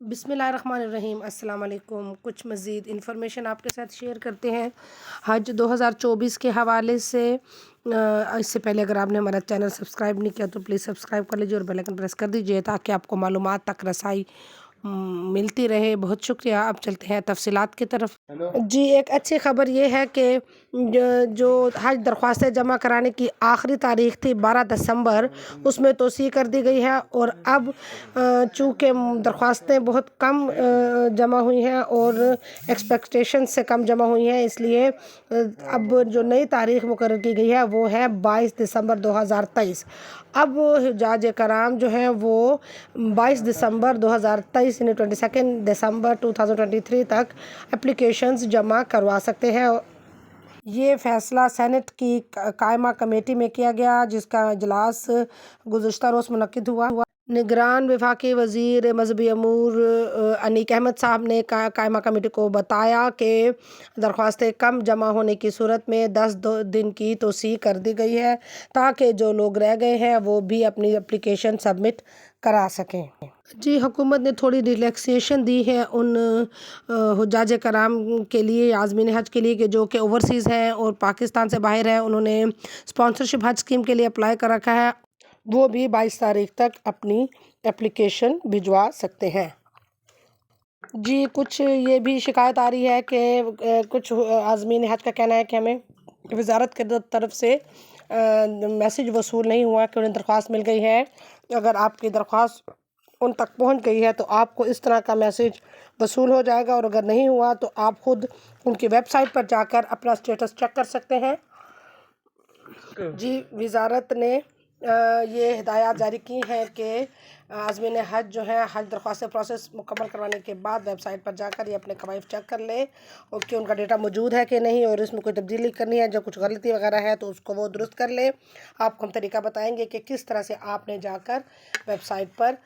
बिस्मिल्लाहिर्रहमानिर्रहीम। अस्सलाम वालेकुम। कुछ मज़ीद इन्फॉर्मेशन आपके साथ शेयर करते हैं हज 2024 के हवाले से। इससे पहले अगर आपने हमारा चैनल सब्सक्राइब नहीं किया तो प्लीज़ सब्सक्राइब कर लीजिए और बेल आइकन प्रेस कर दीजिए ताकि आपको मालूमात तक रसाई मिलती रहे। बहुत शुक्रिया। अब चलते हैं तफसीलात की तरफ। जी, एक अच्छी ख़बर ये है कि जो हज दरख्वास्तें जमा कराने की आखिरी तारीख़ थी 12 दिसंबर, उसमें तोसी कर दी गई है। और अब चूँकि दरख्वास्तें बहुत कम जमा हुई हैं और एक्सपेक्टेशन से कम जमा हुई हैं, इसलिए अब जो नई तारीख़ मुकर्रर की गई है वो है 22 दिसंबर 2023। अब हुज्जाज कराम जो हैं वो 22 दिसंबर 2023 यानी 22 दिसंबर 2023 तक एप्लीकेशंस जमा करवा सकते हैं। ये फ़ैसला सेनेट की कायमा कमेटी में किया गया, जिसका इजलास गुज़श्ता रोज़ मुनक्किद हुआ। निगरान विफाकी वज़ीर मजहबी अमूर अनीक अहमद साहब ने कायमा कमेटी को बताया कि दरख्वास्तें कम जमा होने की सूरत में 10 दिन की तोसी कर दी गई है ताकि जो लोग रह गए हैं वो भी अपनी एप्लीकेशन सबमिट करा सकें। जी, हुकूमत ने थोड़ी रिलैक्सेशन दी है उन हुज्जाज कराम के लिए, आज़मीन हज के लिए कि जो कि ओवरसीज़ हैं और पाकिस्तान से बाहर हैं। उन्होंने स्पॉन्सरशिप हज स्कीम के लिए अप्लाई कर रखा है, वो भी 22 तारीख तक अपनी एप्लीकेशन भिजवा सकते हैं। जी, कुछ ये भी शिकायत आ रही है कि कुछ आज़मीन हज का कहना है कि हमें वज़ारत की तरफ से मैसेज वसूल नहीं हुआ कि उन्हें दरख्वास्त मिल गई है। अगर आपकी दरख्वास्त उन तक पहुंच गई है तो आपको इस तरह का मैसेज वसूल हो जाएगा, और अगर नहीं हुआ तो आप खुद उनकी वेबसाइट पर जाकर अपना स्टेटस चेक कर सकते हैं। जी, वज़ारत ने ये हिदायत जारी की है कि आज़मीन हज जो है हज दरख्वास्त प्रोसेस मुकम्मल करवाने के बाद वेबसाइट पर जाकर ये अपने कवायद चेक कर ले और कि उनका डेटा मौजूद है कि नहीं, और इसमें कोई तब्दीली करनी है, जो कुछ गलती वगैरह है तो उसको वो दुरुस्त कर ले। आपको हम तरीका बताएंगे कि किस तरह से आपने जाकर वेबसाइट पर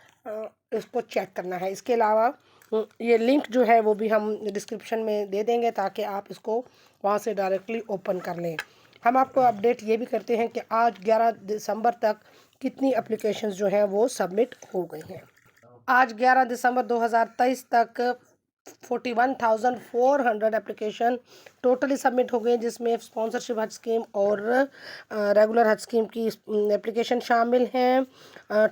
इसको चेक करना है। इसके अलावा ये लिंक जो है वो भी हम डिस्क्रिप्शन में दे देंगे ताकि आप इसको वहाँ से डायरेक्टली ओपन कर लें। हम आपको अपडेट ये भी करते हैं कि आज 11 दिसंबर तक कितनी एप्लीकेशंस जो हैं वो सबमिट हो गई हैं। आज 11 दिसंबर 2023 तक 41,400 एप्लीकेशन टोटली सबमिट हो गए, जिसमें स्पॉन्सरशिप हज स्कीम और रेगुलर हज स्कीम की एप्लीकेशन शामिल हैं।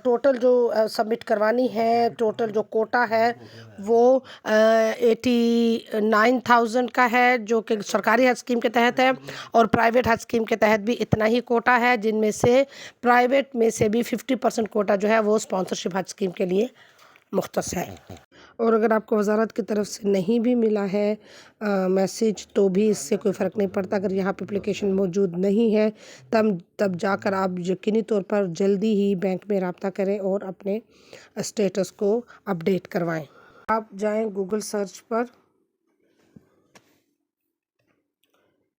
टोटल जो सबमिट करवानी है, टोटल जो कोटा है वो 89,000 का है, जो कि सरकारी हज स्कीम के तहत है, और प्राइवेट हज स्कीम के तहत भी इतना ही कोटा है, जिनमें से प्राइवेट में से भी 50% कोटा जो है वो स्पॉन्सरशिप हज स्कीम के लिए मुख्तस है। और अगर आपको वज़ारत की तरफ से नहीं भी मिला है मैसेज तो भी इससे कोई फ़र्क नहीं पड़ता। अगर यहाँ पे एप्लीकेशन मौजूद नहीं है तब जाकर आप यकीनी तौर पर जल्दी ही बैंक में रब्ता करें और अपने स्टेटस को अपडेट करवाएं। आप जाएं गूगल सर्च पर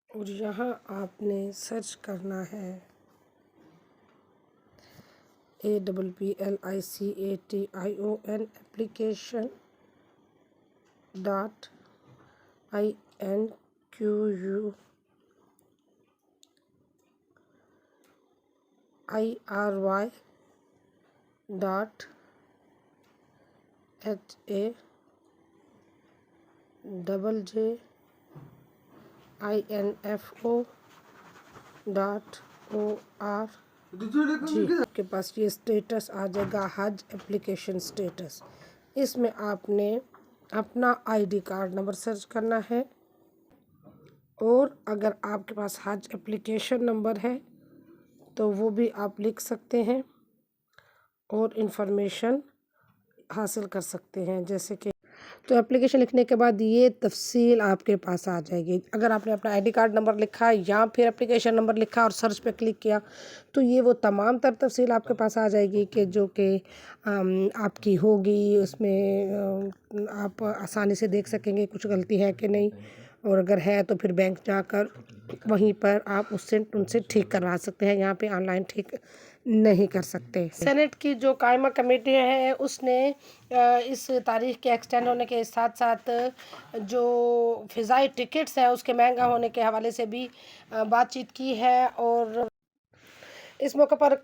और यहाँ आपने सर्च करना है APPLICATION application INQUIRY.HAJINFO.ORG। जी, आपके पास ये स्टेटस आ जाएगा, हज एप्लीकेशन स्टेटस। इसमें आपने अपना आईडी कार्ड नंबर सर्च करना है, और अगर आपके पास हज एप्लीकेशन नंबर है तो वो भी आप लिख सकते हैं और इन्फॉर्मेशन हासिल कर सकते हैं। जैसे कि तो एप्लीकेशन लिखने के बाद ये तफसील आपके पास आ जाएगी। अगर आपने अपना आईडी कार्ड नंबर लिखा या फिर एप्लीकेशन नंबर लिखा और सर्च पे क्लिक किया तो ये वो तमाम तर तफसील आपके पास आ जाएगी कि जो कि आपकी होगी। उसमें आप आसानी से देख सकेंगे कुछ गलती है कि नहीं, और अगर है तो फिर बैंक जाकर वहीं पर आप उनसे ठीक करवा सकते हैं। यहाँ पे ऑनलाइन ठीक नहीं कर सकते। सेनेट की जो कायमा कमेटी है उसने इस तारीख के एक्सटेंड होने के साथ साथ जो फ़िज़ाई टिकट्स हैं उसके महंगा होने के हवाले से भी बातचीत की है, और اس موقع پر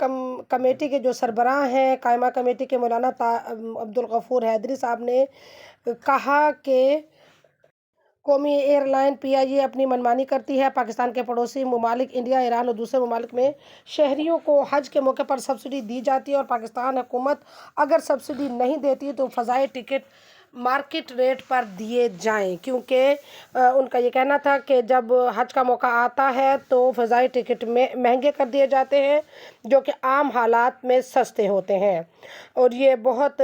کمیٹی کے جو سربراہ ہیں قائمہ کمیٹی کے مولانا عبدالغفور حیدری صاحب نے کہا کہ قومی ایئر لائن PIA اپنی منمانی کرتی ہے۔ پاکستان کے پڑوسی ممالک انڈیا، ایران اور دوسرے ممالک میں شہریوں کو حج کے موقع پر سبسڈی دی جاتی ہے، اور پاکستان حکومت اگر سبسڈی نہیں دیتی تو فضائی ٹکٹ مارکیٹ ریٹ پر دیے جائیں، کیونکہ ان کا یہ کہنا تھا کہ جب حج کا موقع آتا ہے تو فضائی ٹکٹ میں مہنگے کر دیے جاتے ہیں جو کہ عام حالات میں سستے ہوتے ہیں، اور یہ بہت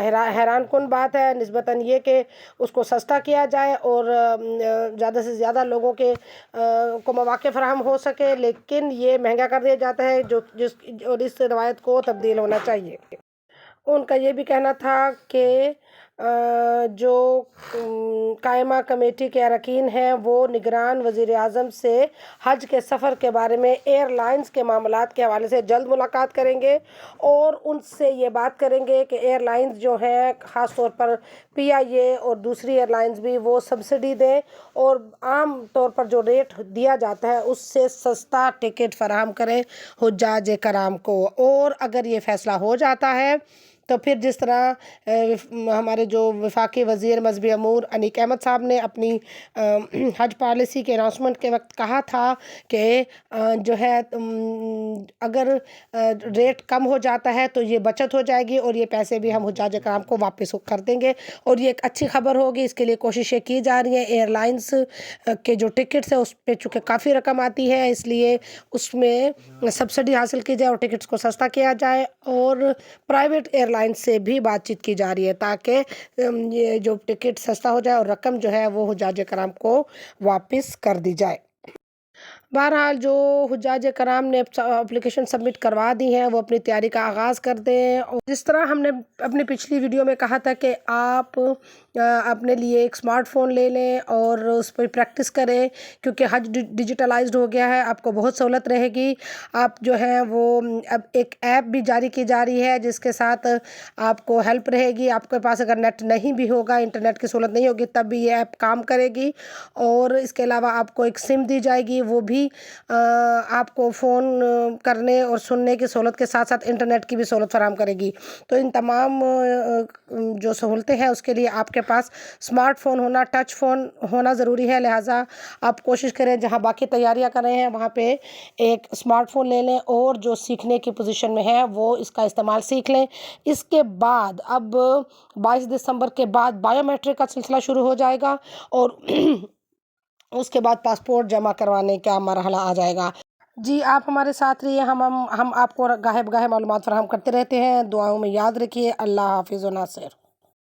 حیران کن بات ہے نسبتاً یہ کہ اس کو سستا کیا جائے اور زیادہ سے زیادہ لوگوں کو مواقع فراہم ہو سکے، لیکن یہ مہنگا کر دیا جاتا ہے اور اس روایت کو تبدیل ہونا چاہیے۔ ان کا یہ بھی کہنا تھا کہ جو قائمہ کمیٹی کے اراکین ہیں وہ نگران وزیر اعظم سے حج کے سفر کے بارے میں ایئر لائنز کے معاملات کے حوالے سے جلد ملاقات کریں گے، اور ان سے یہ بات کریں گے کہ ایئر لائنز جو ہیں خاص طور پر PIA اور دوسری ایئر لائنز بھی وہ سبسڈی دیں اور عام طور پر جو ریٹ دیا جاتا ہے اس سے سستا ٹکٹ فراہم کریں حجاج کرام کو۔ اور اگر یہ فیصلہ ہو جاتا ہے تو پھر جس طرح ہمارے جو وفاقی وزیر مذہبی امور انیک احمد صاحب نے اپنی حج پالیسی کے اناؤنسمنٹ کے وقت کہا تھا کہ جو ہے اگر ریٹ کم ہو جاتا ہے تو یہ بچت ہو جائے گی اور یہ پیسے بھی ہم حجاج کرام کو واپس کر دیں گے، اور یہ ایک اچھی خبر ہوگی۔ اس کے لیے کوششیں کی جا رہی ہیں۔ ایئر لائنز کے جو ٹکٹس ہیں اس پہ چونکہ کافی رقم آتی ہے، اس لیے اس میں سبسڈی حاصل کی جائے اور ٹکٹس کو سستا کیا جائے، اور پرائیویٹ ایئر لائن سے بھی بات چیت کی جا رہی ہے تاکہ یہ جو ٹکٹ سستا ہو جائے اور رقم جو ہے وہ حجاج کرام کو واپس کر دی جائے۔ بہرحال جو حجاج کرام نے اپلیکیشن سبمٹ کروا دی ہیں وہ اپنی تیاری کا آغاز کر دیں، اور جس طرح ہم نے اپنی پچھلی ویڈیو میں کہا تھا کہ آپ اپنے لیے ایک سمارٹ فون لے لیں اور اس پہ پریکٹس کریں، کیونکہ حج ڈیجیٹلائزڈ ہو گیا ہے، آپ کو بہت سہولت رہے گی۔ آپ جو ہے وہ اب ایک ایپ بھی جاری کی جا رہی ہے جس کے ساتھ آپ کو ہیلپ رہے گی۔ آپ کے پاس اگر نیٹ نہیں بھی ہوگا، انٹرنیٹ کی سہولت نہیں ہوگی، تب بھی یہ ایپ کام کرے گی، اور اس کے علاوہ آپ کو ایک سم دی جائے گی، وہ بھی آپ کو فون کرنے اور سننے کی سہولت کے ساتھ ساتھ انٹرنیٹ کی بھی سہولت فراہم کرے گی۔ تو ان تمام جو سہولتیں ہیں اس کے لیے آپ کے پاس سمارٹ فون ہونا، ٹچ فون ہونا ضروری ہے، لہٰذا آپ کوشش کریں جہاں باقی تیاریاں کر رہے ہیں وہاں پہ ایک سمارٹ فون لے لیں اور جو سیکھنے کی پوزیشن میں ہے وہ اس کا استعمال سیکھ لیں۔ اس کے بعد اب 22 دسمبر کے بعد بائیو میٹرک کا سلسلہ شروع ہو جائے گا، اور اس کے بعد پاسپورٹ جمع کروانے کا مرحلہ آ جائے گا۔ جی آپ ہمارے ساتھ رہیے، ہم آپ کو گاہے بگاہے معلومات فراہم کرتے رہتے ہیں۔ دعاؤں میں یاد رکھیے۔ اللہ حافظ و ناصر۔